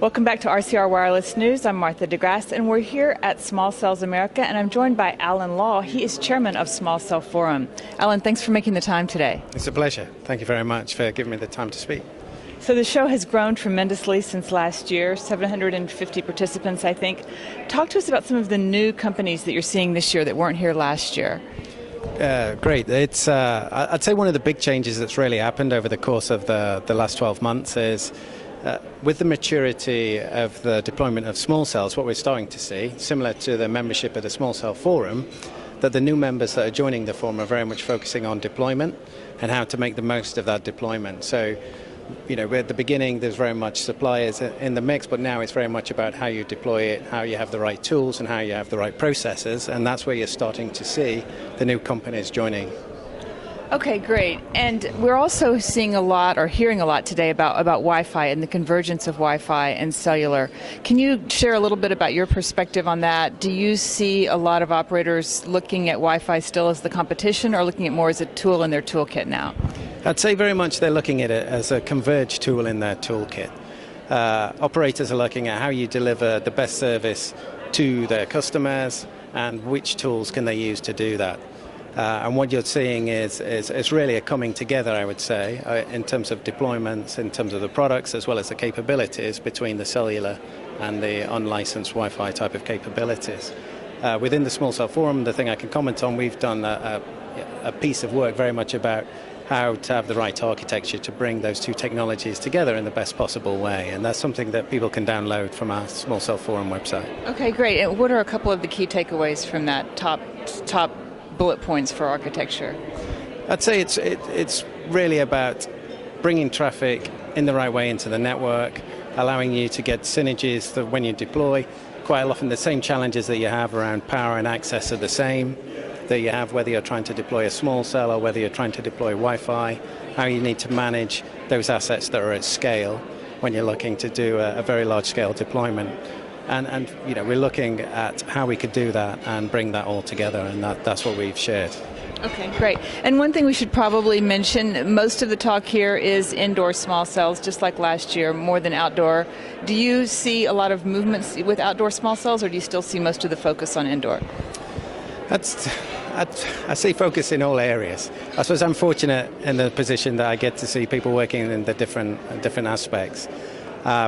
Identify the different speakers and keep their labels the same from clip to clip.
Speaker 1: Welcome back to RCR Wireless News. I'm Martha DeGrasse, and we're here at Small Cells America, and I'm joined by Alan Law. He is chairman of Small Cell Forum. Alan, thanks for making the time today.
Speaker 2: It's a pleasure. Thank you very much for giving me the time to speak.
Speaker 1: So the show has grown tremendously since last year, 750 participants, I think. Talk to us about some of the new companies that you're seeing this year that weren't here last year.
Speaker 2: Great. It's I'd say one of the big changes that's really happened over the course of the last 12 months is with the maturity of the deployment of small cells, what we're starting to see, similar to the membership of the Small Cell Forum, that the new members that are joining the forum are very much focusing on deployment and how to make the most of that deployment. So, you know, at the beginning there's very much suppliers in the mix, but now it's very much about how you deploy it, how you have the right tools and how you have the right processes, and that's where you're starting to see the new companies joining.
Speaker 1: Okay, great. And we're also seeing a lot, or hearing a lot today about Wi-Fi and the convergence of Wi-Fi and cellular. Can you share a little bit about your perspective on that? Do you see a lot of operators looking at Wi-Fi still as the competition, or looking at more as a tool in their toolkit now?
Speaker 2: I'd say very much they're looking at it as a converged tool in their toolkit. Operators are looking at how you deliver the best service to their customers and which tools can they use to do that. And what you're seeing is really a coming together, I would say, in terms of deployments, in terms of the products, as well as the capabilities between the cellular and the unlicensed Wi-Fi type of capabilities. Within the Small Cell Forum, the thing I can comment on, we've done a piece of work very much about how to have the right architecture to bring those two technologies together in the best possible way. And that's something that people can download from our Small Cell Forum website. Okay,
Speaker 1: great. And what are a couple of the key takeaways from that top bullet points for architecture?
Speaker 2: I'd say it's really about bringing traffic in the right way into the network, allowing you to get synergies that when you deploy, quite often the same challenges that you have around power and access are the same that you have whether you're trying to deploy a small cell or whether you're trying to deploy Wi-Fi, how you need to manage those assets that are at scale when you're looking to do a very large scale deployment. And you know, we're looking at how we could do that and bring that all together, and that's what we've shared.
Speaker 1: Okay, great. And one thing we should probably mention, most of the talk here is indoor small cells, just like last year, more than outdoor. Do you see a lot of movements with outdoor small cells, or do you still see most of the focus on indoor?
Speaker 2: I see focus in all areas. I suppose I'm fortunate in the position that I get to see people working in the different aspects.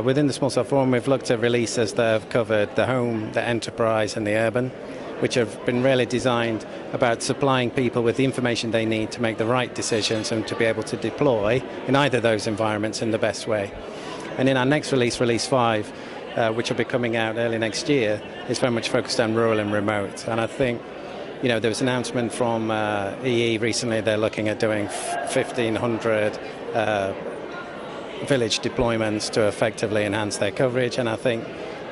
Speaker 2: Within the Small Cell Forum, we've looked at releases that have covered the home, the enterprise, and the urban, which have been really designed about supplying people with the information they need to make the right decisions and to be able to deploy in either of those environments in the best way. And in our next release, Release 5, which will be coming out early next year, is very much focused on rural and remote. And I think, you know, there was an announcement from EE recently. They're looking at doing 1,500 village deployments to effectively enhance their coverage, and I think,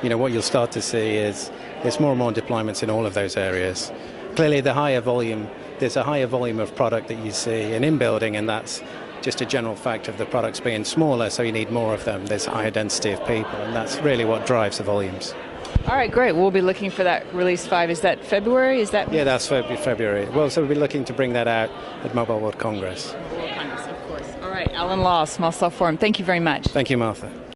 Speaker 2: you know, what you'll start to see is more and more deployments in all of those areas. Clearly, there's a higher volume of product that you see in building, and that's just a general fact of the products being smaller, so you need more of them. There's a higher density of people, and that's really what drives the volumes.
Speaker 1: All right, great. We'll be looking for that Release 5. Is that February?
Speaker 2: Yeah, that's February. Well, so we'll be looking to bring that out at Mobile World Congress.
Speaker 1: Of course. All right, Alan Law, Small Cell Forum. Thank you very much.
Speaker 2: Thank you, Martha.